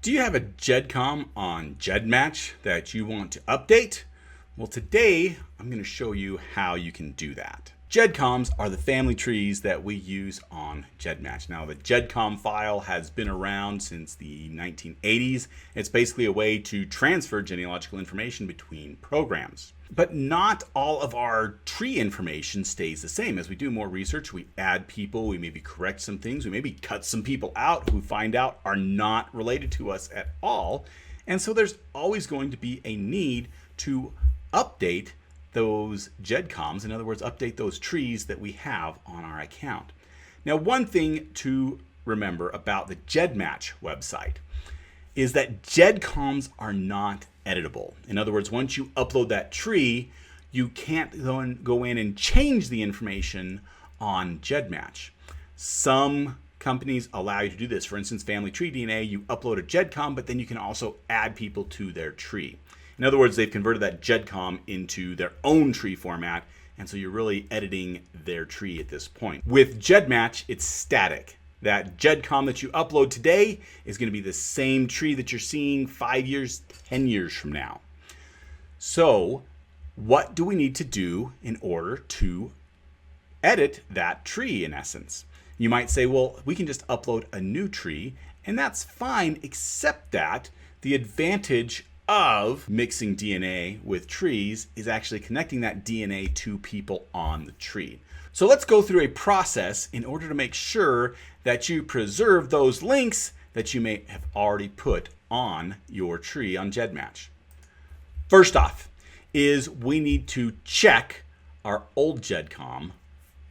Do you have a GEDcom on GEDmatch that you want to update? Well, today I'm going to show you how you can do that. GEDcoms are the family trees that we use on GEDmatch. Now, the GEDcom file has been around since the 1980s. It's basically a way to transfer genealogical information between programs. But not all of our tree information stays the same. As we do more research, we add people, we maybe correct some things, we maybe cut some people out who find out are not related to us at all. And so there's always going to be a need to update those GEDcoms, in other words, update those trees that we have on our account. Now, one thing to remember about the GEDmatch website is that GEDcoms are not editable. In other words, once you upload that tree, you can't go in and change the information on GEDmatch. Some companies allow you to do this. For instance, Family Tree DNA, you upload a GEDcom, but then you can also add people to their tree. In other words, they've converted that GEDcom into their own tree format, and so you're really editing their tree at this point. With GEDmatch, it's static. That GEDcom that you upload today is going to be the same tree that you're seeing 5 years, 10 years from now. So what do we need to do in order to edit that tree, in essence? You might say, well, we can just upload a new tree, and that's fine, except that the advantage of mixing DNA with trees is actually connecting that DNA to people on the tree. So let's go through a process in order to make sure that you preserve those links that you may have already put on your tree on GEDmatch. First off is we need to check our old GEDcom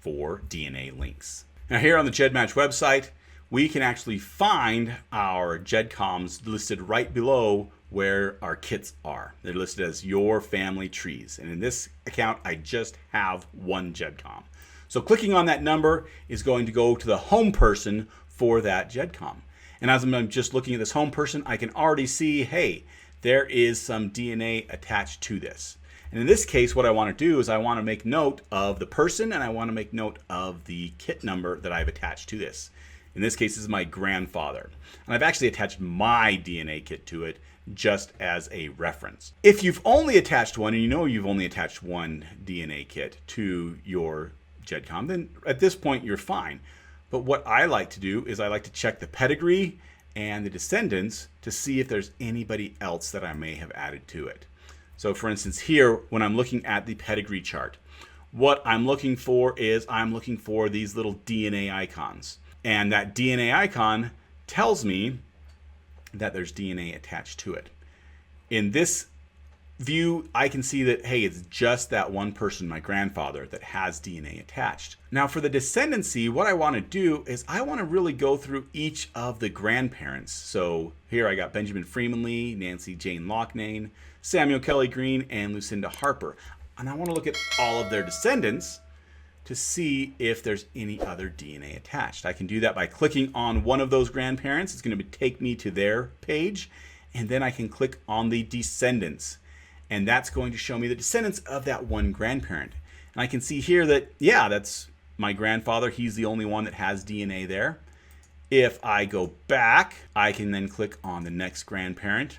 for DNA links. Now here on the GEDmatch website, we can actually find our GEDcoms listed right below where our kits are. They're listed as your family trees. And in this account, I just have one GEDcom. So clicking on that number is going to go to the home person for that GEDcom. And as I'm just looking at this home person, I can already see, hey, there is some DNA attached to this. And in this case, what I want to do is I want to make note of the person and I want to make note of the kit number that I've attached to this. In this case, this is my grandfather. And I've actually attached my DNA kit to it just as a reference. If you've only attached one, and you know you've only attached one DNA kit to your GEDcom, then at this point you're fine. But what I like to do is I like to check the pedigree and the descendants to see if there's anybody else that I may have added to it. So for instance here, when I'm looking at the pedigree chart, what I'm looking for is I'm looking for these little DNA icons. And that DNA icon tells me that there's DNA attached to it. In this view, I can see that, hey, it's just that one person, my grandfather, that has DNA attached. Now for the descendancy, what I want to do is I want to really go through each of the grandparents. So here I got Benjamin Freeman Lee, Nancy Jane Loughnane, Samuel Kelly Green, and Lucinda Harper. And I want to look at all of their descendants to see if there's any other DNA attached. I can do that by clicking on one of those grandparents. It's going to take me to their page, and then I can click on the descendants. And that's going to show me the descendants of that one grandparent. And I can see here that, yeah, that's my grandfather. He's the only one that has DNA there. If I go back, I can then click on the next grandparent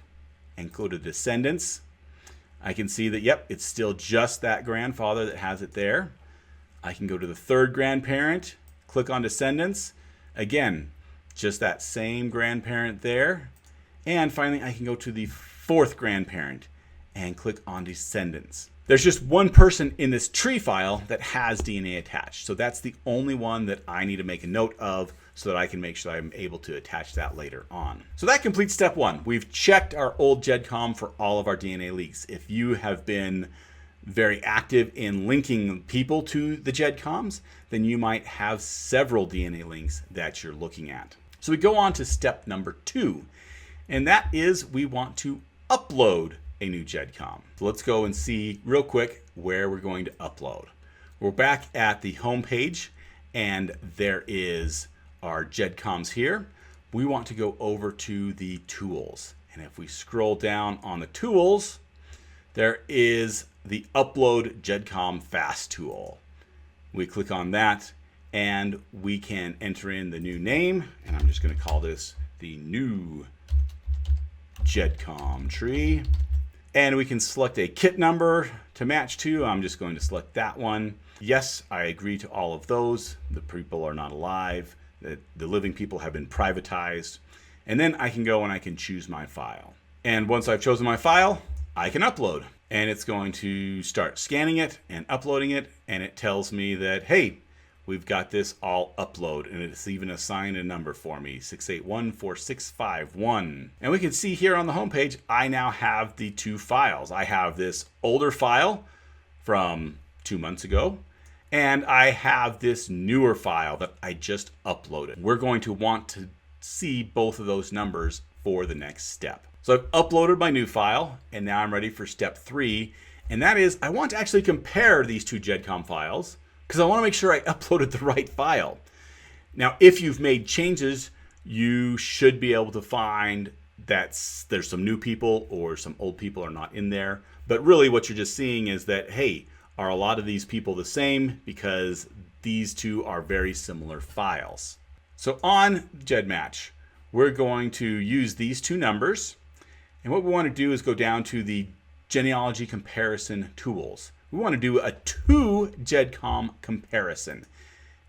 and go to descendants. I can see that, yep, it's still just that grandfather that has it there. I can go to the third grandparent, click on descendants. Again, just that same grandparent there. And finally, I can go to the fourth grandparent and click on descendants. There's just one person in this tree file that has DNA attached. So that's the only one that I need to make a note of so that I can make sure I'm able to attach that later on. So that completes step one. We've checked our old GEDcom for all of our DNA leaks. If you have been very active in linking people to the GEDcoms, then you might have several DNA links that you're looking at. So we go on to step number 2, and that is we want to upload a new GEDcom. So let's go and see real quick where we're going to upload. We're back at the home page, and there is our GEDcoms here. We want to go over to the tools, and if we scroll down on the tools, there is the Upload GEDcom Fast tool. We click on that and we can enter in the new name, and I'm just going to call this the new Gedcom tree. And we can select a kit number to match to. I'm just going to select that one. Yes, I agree to all of those. The people are not alive. The living people have been privatized. And then I can go and I can choose my file. And once I've chosen my file, I can upload. And it's going to start scanning it and uploading it. And it tells me that, hey, we've got this all upload, and it's even assigned a number for me, 6814651. And we can see here on the homepage, I now have the two files. I have this older file from 2 months ago, and I have this newer file that I just uploaded. We're going to want to see both of those numbers for the next step. So I've uploaded my new file, and now I'm ready for step 3, and that is I want to actually compare these two Gedcom files, because I want to make sure I uploaded the right file. Now, if you've made changes, you should be able to find that there's some new people or some old people are not in there. But really what you're just seeing is that, hey, are a lot of these people the same? Because these two are very similar files. So on GEDmatch, we're going to use these two numbers. And what we want to do is go down to the genealogy comparison tools. We want to do a 2 Gedcom comparison.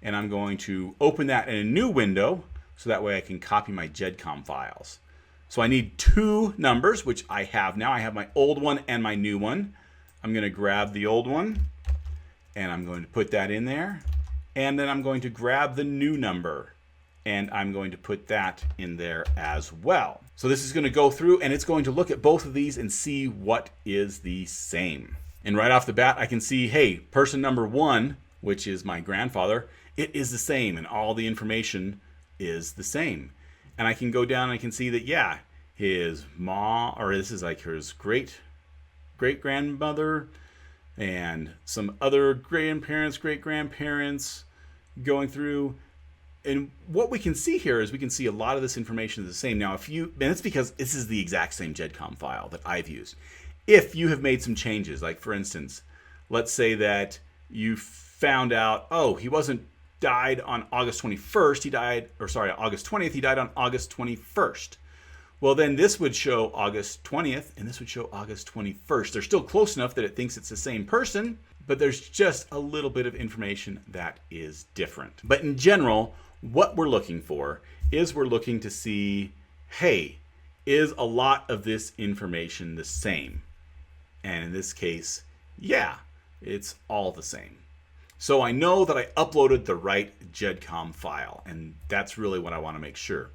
And I'm going to open that in a new window so that way I can copy my Gedcom files. So I need 2 numbers, which I have now. I have my old one and my new one. I'm going to grab the old one and I'm going to put that in there. And then I'm going to grab the new number and I'm going to put that in there as well. So this is going to go through and it's going to look at both of these and see what is the same. And right off the bat, I can see, hey, person number 1, which is my grandfather, it is the same and all the information is the same. And I can go down and I can see that, yeah, his mom, or this is like his great-grandmother and some other grandparents, great-grandparents going through. And what we can see here is we can see a lot of this information is the same. Now, and it's because this is the exact same Gedcom file that I've used. If you have made some changes, like for instance, let's say that you found out, oh, he wasn't died on August 21st, August 20th, he died on August 21st. Well, then this would show August 20th and this would show August 21st. They're still close enough that it thinks it's the same person, but there's just a little bit of information that is different. But in general, what we're looking for is we're looking to see, hey, is a lot of this information the same? And in this case, yeah, it's all the same. So I know that I uploaded the right Gedcom file, and that's really what I want to make sure.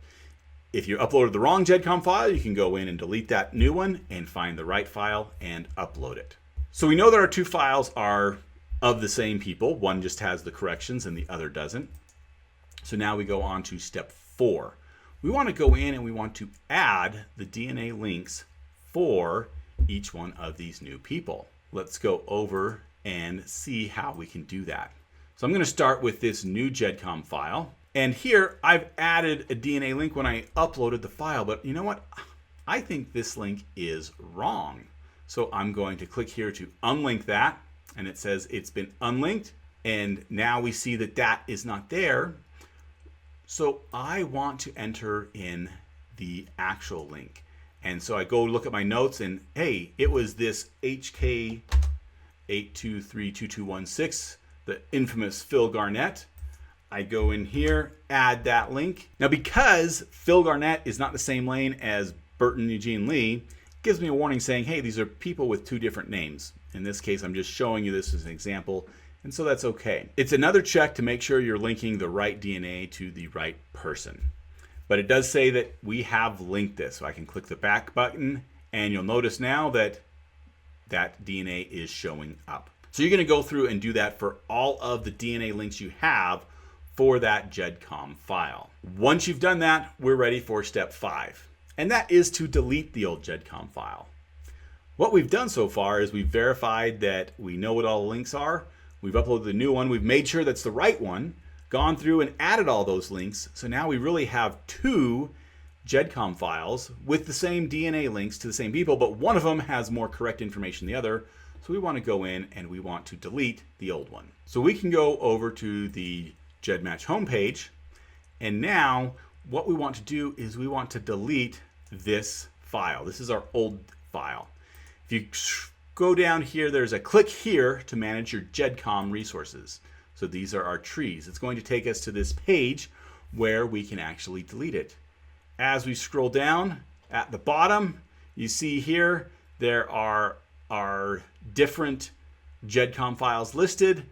If you uploaded the wrong Gedcom file, you can go in and delete that new one and find the right file and upload it. So we know that our two files are of the same people. One just has the corrections and the other doesn't. So now we go on to step 4. We want to go in and we want to add the DNA links for each one of these new people. Let's go over and see how we can do that. So I'm going to start with this new Gedcom file. And here I've added a DNA link when I uploaded the file, but you know what? I think this link is wrong. So I'm going to click here to unlink that, and it says it's been unlinked, and now we see that that is not there. So I want to enter in the actual link. And so I go look at my notes and hey, it was this HK8232216, the infamous Phil Garnett. I go in here, add that link. Now because Phil Garnett is not the same lane as Burton Eugene Lee, it gives me a warning saying, hey, these are people with 2 different names. In this case, I'm just showing you this as an example. And so that's okay. It's another check to make sure you're linking the right DNA to the right person. But it does say that we have linked this. So I can click the back button and you'll notice now that that DNA is showing up. So you're going to go through and do that for all of the DNA links you have for that Gedcom file. Once you've done that, we're ready for step 5. And that is to delete the old Gedcom file. What we've done so far is we've verified that we know what all the links are. We've uploaded the new one. We've made sure that's the right one, gone through and added all those links. So now we really have 2 Gedcom files with the same DNA links to the same people, but one of them has more correct information than the other. So we want to go in and we want to delete the old one. So we can go over to the GEDmatch homepage. And now what we want to do is we want to delete this file. This is our old file. If you go down here, there's a click here to manage your Gedcom resources. So these are our trees. It's going to take us to this page where we can actually delete it. As we scroll down at the bottom, you see here there are our different Gedcom files listed,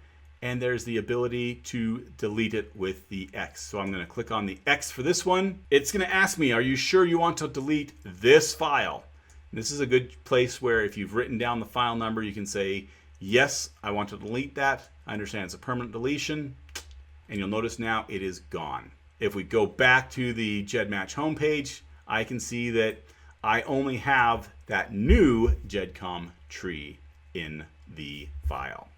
and there's the ability to delete it with the X. So I'm going to click on the X for this one. It's going to ask me, are you sure you want to delete this file? And this is a good place where if you've written down the file number, you can say, yes, I want to delete that. I understand it's a permanent deletion. And you'll notice now it is gone. If we go back to the GEDmatch homepage, I can see that I only have that new Gedcom tree in the file.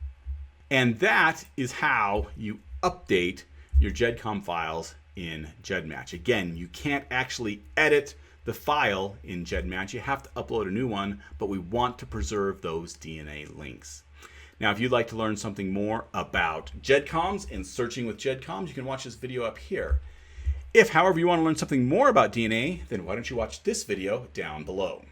And that is how you update your Gedcom files in GEDmatch. Again, you can't actually edit the file in GEDmatch. You have to upload a new one, but we want to preserve those DNA links. Now, if you'd like to learn something more about Gedcoms and searching with Gedcoms, you can watch this video up here. If, however, you want to learn something more about DNA, then why don't you watch this video down below.